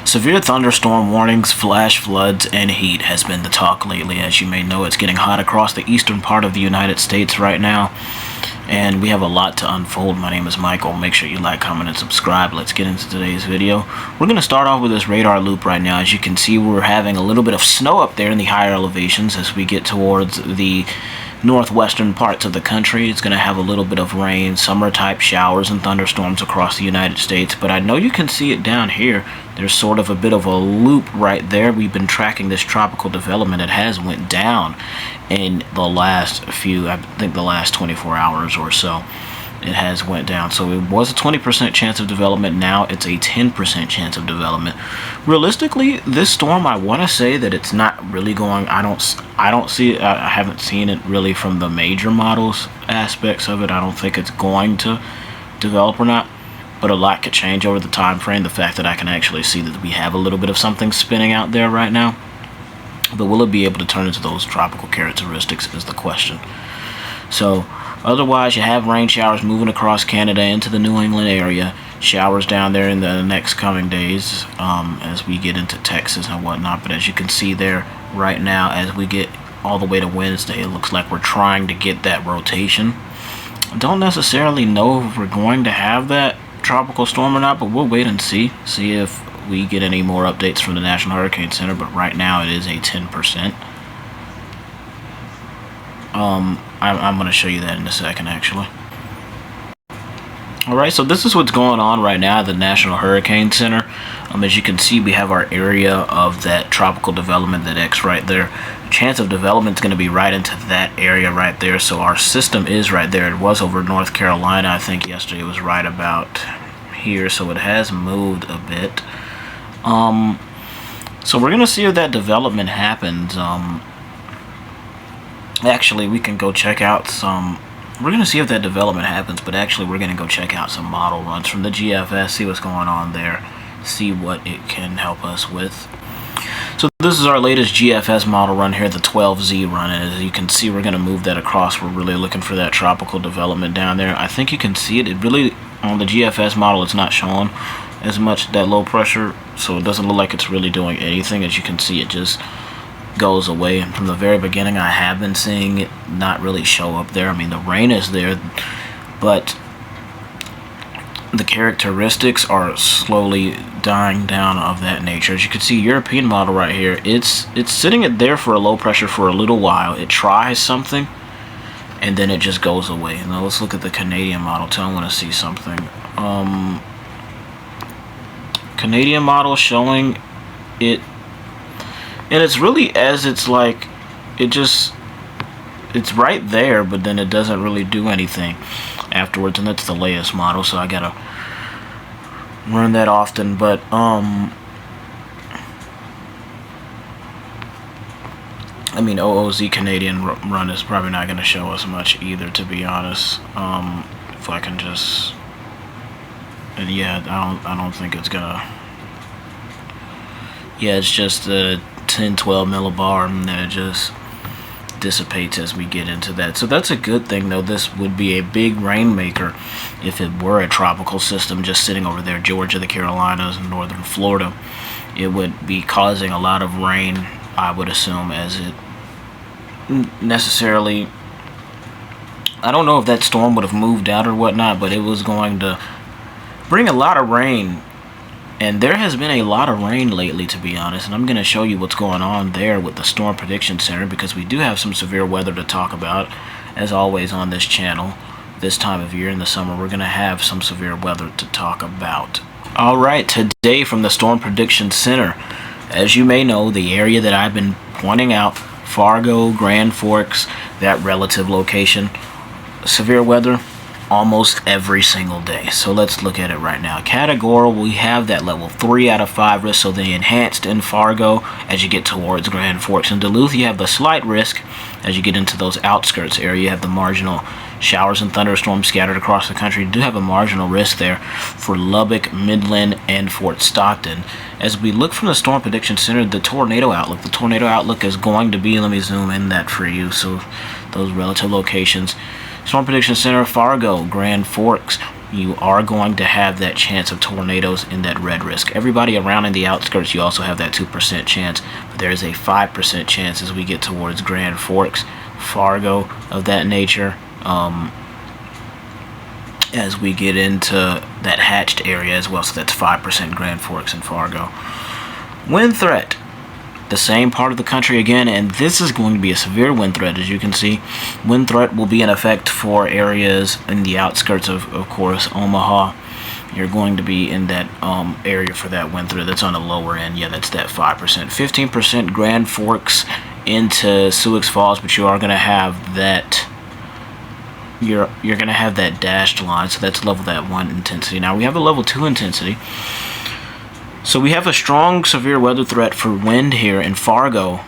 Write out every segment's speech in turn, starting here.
Severe thunderstorm warnings, flash floods, and heat has been the talk lately. As you may know, it's getting hot across the eastern part of the United States right now, and we have a lot to unfold. My name is Michael. Make sure you like, comment, and subscribe. Let's get into today's video. We're going to start off with this radar loop right now. As you can see, we're having a little bit of snow up there in the higher elevations as we get towards the northwestern parts of the country. It's going to have a little bit of rain, summer type showers and thunderstorms across the United States, but I know you can see it down here. There's sort of a bit of a loop right there. We've been tracking this tropical development. It has went down in the last few, I think the last 24 hours or so. It has went down. So it was a 20% chance of development. Now it's a 10% chance of development. Realistically, this storm, I want to say that it's not really going. I don't see it. I haven't seen it really from the major models aspects of it. I don't think it's going to develop or not. But a lot could change over the time frame. The fact that I can actually see that we have a little bit of something spinning out there right now. But will it be able to turn into those tropical characteristics is the question. So otherwise, you have rain showers moving across Canada into the New England area. Showers down there in the next coming days as we get into Texas and whatnot. But as you can see there right now, as we get all the way to Wednesday, it looks like we're trying to get that rotation. I don't necessarily know if we're going to have that tropical storm or not, but we'll wait and see if we get any more updates from the National Hurricane Center. But right now it is a 10%. I'm going to show you that in a second, actually. Alright, so this is what's going on right now at the National Hurricane Center. As you can see, we have our area of that tropical development, that X right there. Chance of development is going to be right into that area right there. So our system is right there. It was over North Carolina. I think yesterday it was right about here. So it has moved a bit. So we're going to see if that development happens. Actually, we can go check out some. We're going to see if that development happens, but actually we're going to go check out some model runs from the GFS, see what's going on there, see what it can help us with. So this is our latest GFS model run here, the 12Z run. And as you can see, we're going to move that across. We're really looking for that tropical development down there. I think you can see it. It really, on the GFS model, it's not showing as much that low pressure, so it doesn't look like it's really doing anything. As you can see, it just goes away. And from the very beginning, I have been seeing it not really show up there. I mean, the rain is there, but the characteristics are slowly dying down of that nature. As you can see, European model right here, it's sitting it there for a low pressure for a little while. It tries something and then it just goes away. Now let's look at the Canadian model too. I want to see something. Canadian model showing it, and it's really as it's like it's right there, but then it doesn't really do anything afterwards. And that's the latest model, so I gotta run that often. But I mean, OOZ Canadian run is probably not gonna show us much either, to be honest. If I can just, and yeah, I don't think it's gonna. Yeah, it's just a 10-12 millibar, and then it just dissipates as we get into that. So that's a good thing, though. This would be a big rainmaker if it were a tropical system just sitting over there, Georgia, the Carolinas, and northern Florida. It would be causing a lot of rain, I would assume, as it necessarily, I don't know if that storm would have moved out or whatnot, but it was going to bring a lot of rain. And there has been a lot of rain lately, to be honest, and I'm going to show you what's going on there with the Storm Prediction Center, because we do have some severe weather to talk about. As always on this channel, this time of year in the summer, we're going to have some severe weather to talk about. Alright, today from the Storm Prediction Center, as you may know, the area that I've been pointing out, Fargo, Grand Forks, that relative location, severe weather almost every single day. So let's look at it right now. Category, we have that level 3 out of 5 risk, so the enhanced in Fargo. As you get towards Grand Forks and Duluth, you have the slight risk. As you get into those outskirts area, you have the marginal showers and thunderstorms scattered across the country. You do have a marginal risk there for Lubbock, Midland, and Fort Stockton. As we look from the Storm Prediction Center, the tornado outlook is going to be, let me zoom in that for you, so those relative locations. Storm Prediction Center, Fargo, Grand Forks, you are going to have that chance of tornadoes in that red risk. Everybody around in the outskirts, you also have that 2% chance, but there is a 5% chance as we get towards Grand Forks, Fargo, of that nature. As we get into that hatched area as well, so that's 5% Grand Forks and Fargo. Wind threat, the same part of the country again, and this is going to be a severe wind threat. As you can see, wind threat will be in effect for areas in the outskirts of course, Omaha. You're going to be in that area for that wind threat. That's on the lower end. Yeah, that's that 5%. 15% Grand Forks into Sioux Falls, but you are going to have that. You're going to have that dashed line, so that's level that 1 intensity. Now we have a level 2 intensity. So we have a strong severe weather threat for wind here in Fargo.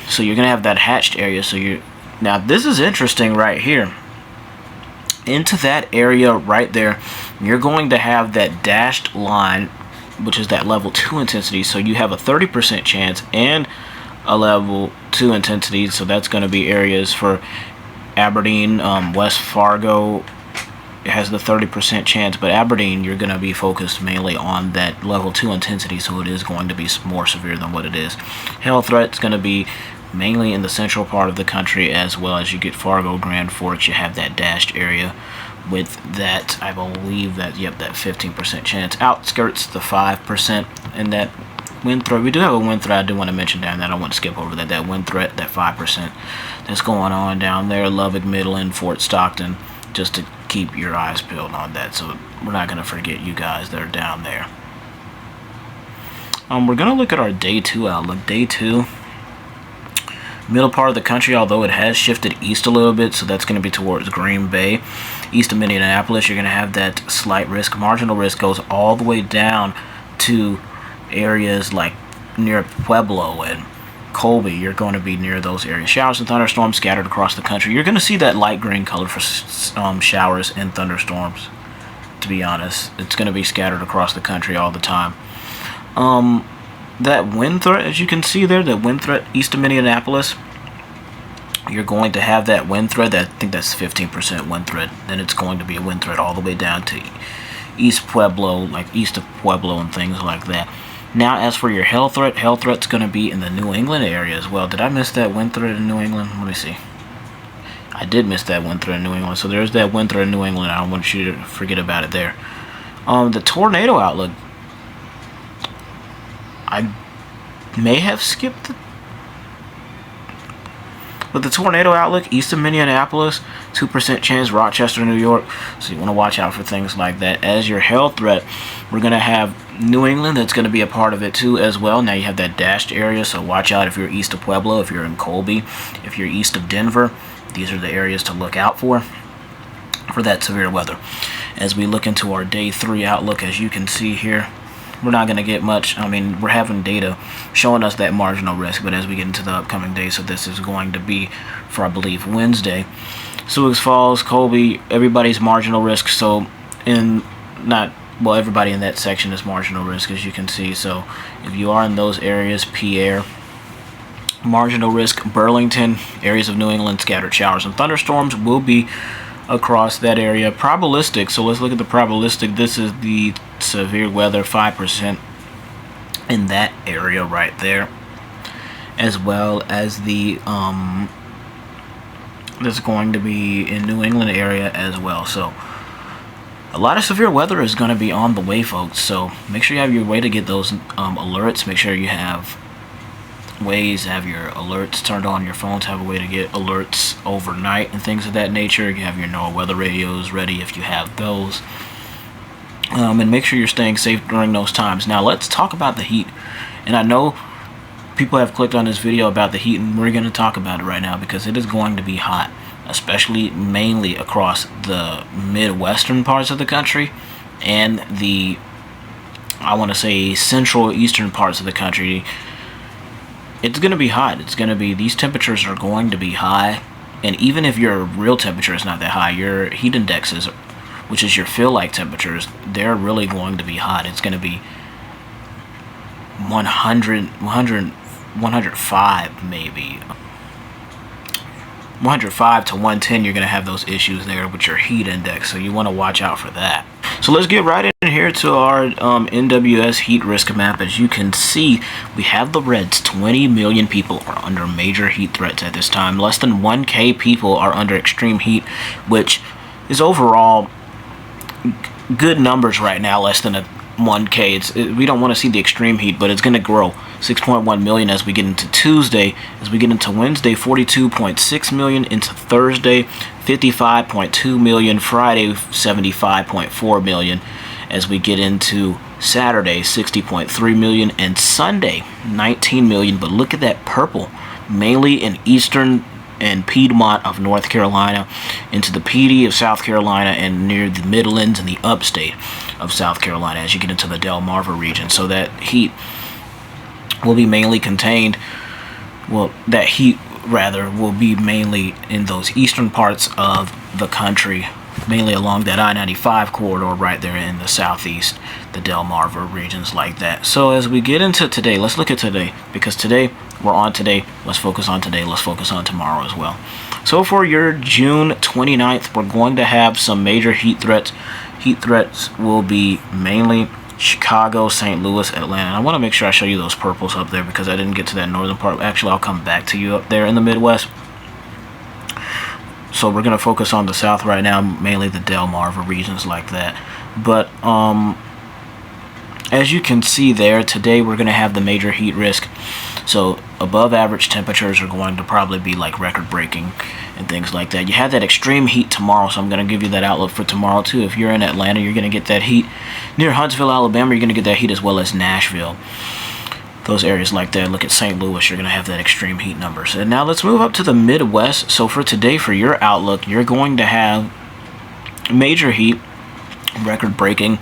So you're going to have that hatched area. Now this is interesting right here. Into that area right there, you're going to have that dashed line, which is that level 2 intensity. So you have a 30% chance and a level 2 intensity. So that's going to be areas for Aberdeen, West Fargo. It has the 30% chance, but Aberdeen, you're going to be focused mainly on that level 2 intensity, so it is going to be more severe than what it is. Hail threat's going to be mainly in the central part of the country, as well as you get Fargo, Grand Forks. You have that dashed area with that, I believe that, yep, that 15% chance. Outskirts, the 5% in that wind threat. We do have a wind threat I do want to mention down there. I don't want to skip over that. That wind threat, that 5% that's going on down there, Lubbock, Midland, Fort Stockton, just to keep your eyes peeled on that, so we're not going to forget you guys that are down there. We're going to look at our day 2 outlook. Day 2, middle part of the country, although it has shifted east a little bit, so that's going to be towards Green Bay, east of Minneapolis. You're going to have that slight risk. Marginal risk goes all the way down to areas like near Pueblo and Colby. You're going to be near those areas. Showers and thunderstorms scattered across the country. You're going to see that light green color for showers and thunderstorms, to be honest. It's going to be scattered across the country all the time. That wind threat, as you can see there, that wind threat east of Minneapolis, you're going to have that wind threat. I think that's 15% wind threat. Then it's going to be a wind threat all the way down to East Pueblo, like east of Pueblo and things like that. Now, as for your hail threat's going to be in the New England area as well. Did I miss that wind threat in New England? Let me see. I did miss that wind threat in New England. So there's that wind threat in New England. I don't want you to forget about it there. The tornado outlook, I may have skipped With the tornado outlook, east of Minneapolis, 2% chance, Rochester, New York. So you want to watch out for things like that. As your hail threat, we're going to have New England that's going to be a part of it too as well. Now you have that dashed area, so watch out if you're east of Pueblo, if you're in Colby, if you're east of Denver. These are the areas to look out for that severe weather. As we look into our day 3 outlook, as you can see here, we're not going to get much. I mean, we're having data showing us that marginal risk, but as we get into the upcoming day, so this is going to be for, I believe, Wednesday. Sioux Falls, Colby, everybody's marginal risk. So, everybody in that section is marginal risk, as you can see. So, if you are in those areas, Pierre, marginal risk. Burlington, areas of New England, scattered showers and thunderstorms will be across that area. Probabilistic, so let's look at the probabilistic. This is the severe weather, 5% in that area right there, as well as the that's going to be in New England area as well. So a lot of severe weather is going to be on the way, folks, so make sure you have your way to get those alerts. Make sure you have ways to have your alerts turned on your phones, have a way to get alerts overnight and things of that nature. You have your NOAA weather radios ready if you have those, and make sure you're staying safe during those times. Now let's talk about the heat, and I know people have clicked on this video about the heat, and we're going to talk about it right now because it is going to be hot, especially mainly across the midwestern parts of the country and the, I want to say, central eastern parts of the country. It's going to be hot. It's going to be, these temperatures are going to be high. And even if your real temperature is not that high, your heat indexes, which is your feel-like temperatures, they're really going to be hot. It's going to be 105 maybe. 105 to 110, you're going to have those issues there with your heat index, so you want to watch out for that. So let's get right in here to our NWS heat risk map. As you can see, we have the reds. 20 million people are under major heat threats at this time. Less than 1K people are under extreme heat, which is overall good numbers right now. Less than a 1K. We don't want to see the extreme heat, but it's going to grow. 6.1 million as we get into Tuesday. As we get into Wednesday, 42.6 million. Into Thursday, 55.2 million. Friday, 75.4 million. As we get into Saturday, 60.3 million. And Sunday, 19 million. But look at that purple, mainly in eastern and Piedmont of North Carolina, into the PD of South Carolina, and near the Midlands and the upstate of South Carolina as you get into the Delmarva region. So that heat will be mainly contained, well, that heat rather will be mainly in those eastern parts of the country, mainly along that I-95 corridor right there in the southeast, the Delmarva regions like that. So as we get into today, let's look at today, because today we're on today. Let's focus on today. Let's focus on tomorrow as well. So for your June 29th, we're going to have some major heat threats. Heat threats will be mainly Chicago, St. Louis, Atlanta. I want to make sure I show you those purples up there because I didn't get to that northern part. Actually, I'll come back to you up there in the Midwest. So we're going to focus on the south right now, mainly the Delmarva regions like that. But as you can see there, today we're going to have the major heat risk. So above average temperatures are going to probably be like record breaking and things like that. You have that extreme heat tomorrow, so I'm going to give you that outlook for tomorrow too. If you're in Atlanta, you're going to get that heat. Near Huntsville, Alabama, you're going to get that heat, as well as Nashville. Those areas like that. Look at St. Louis, you're going to have that extreme heat numbers. And now let's move up to the Midwest. So for today, for your outlook, you're going to have major heat, record breaking,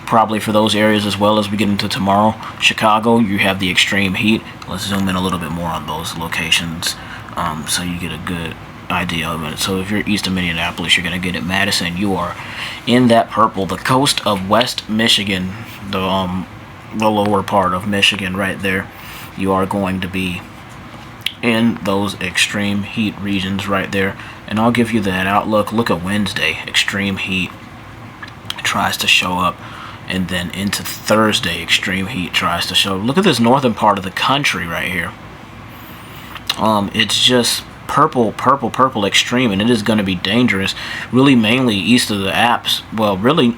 probably for those areas, as well as we get into tomorrow. Chicago, you have the extreme heat. Let's zoom in a little bit more on those locations so you get a good idea of it. So if you're east of Minneapolis, you're going to get it. Madison, you are in that purple. The coast of West Michigan, the lower part of Michigan right there, you are going to be in those extreme heat regions right there. And I'll give you that outlook. Look at Wednesday, extreme heat tries to show up. And then into Thursday, extreme heat tries to show. Look at this northern part of the country right here. It's just purple, purple, purple extreme, and it is going to be dangerous. Really, mainly east of the Alps. Well, really,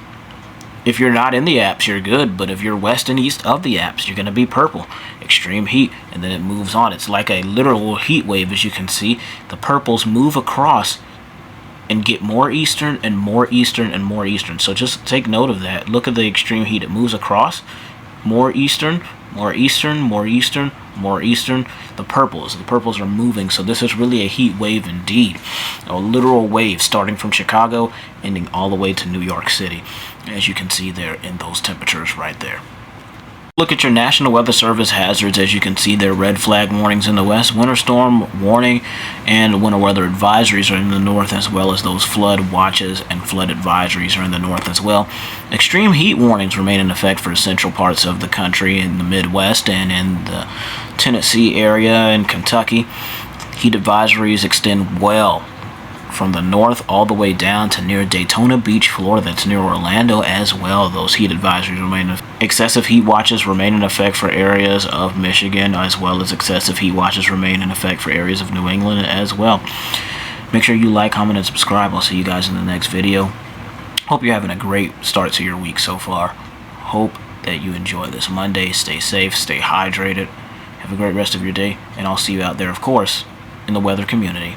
if you're not in the Alps, you're good. But if you're west and east of the Alps, you're going to be purple. Extreme heat, and then it moves on. It's like a literal heat wave, as you can see. The purples move across and get more eastern and more eastern and more eastern. So just take note of that. Look at the extreme heat. It moves across. More eastern, more eastern, more eastern, more eastern. The purples are moving. So this is really a heat wave indeed. A literal wave starting from Chicago, ending all the way to New York City, as you can see there in those temperatures right there. Look at your National Weather Service hazards. As you can see, there are red flag warnings in the west, winter storm warning, and winter weather advisories are in the north, as well as those flood watches and flood advisories are in the north as well. Extreme heat warnings remain in effect for central parts of the country, in the Midwest and in the Tennessee area and Kentucky. Heat advisories extend well from the north all the way down to near Daytona Beach, Florida. That's near Orlando as well. Those heat advisories remain. Excessive heat watches remain in effect for areas of Michigan, as well as excessive heat watches remain in effect for areas of New England as well. Make sure you like, comment, and subscribe. I'll see you guys in the next video. Hope you're having a great start to your week so far. Hope that you enjoy this Monday. Stay safe, stay hydrated. Have a great rest of your day, and I'll see you out there, of course, in the weather community.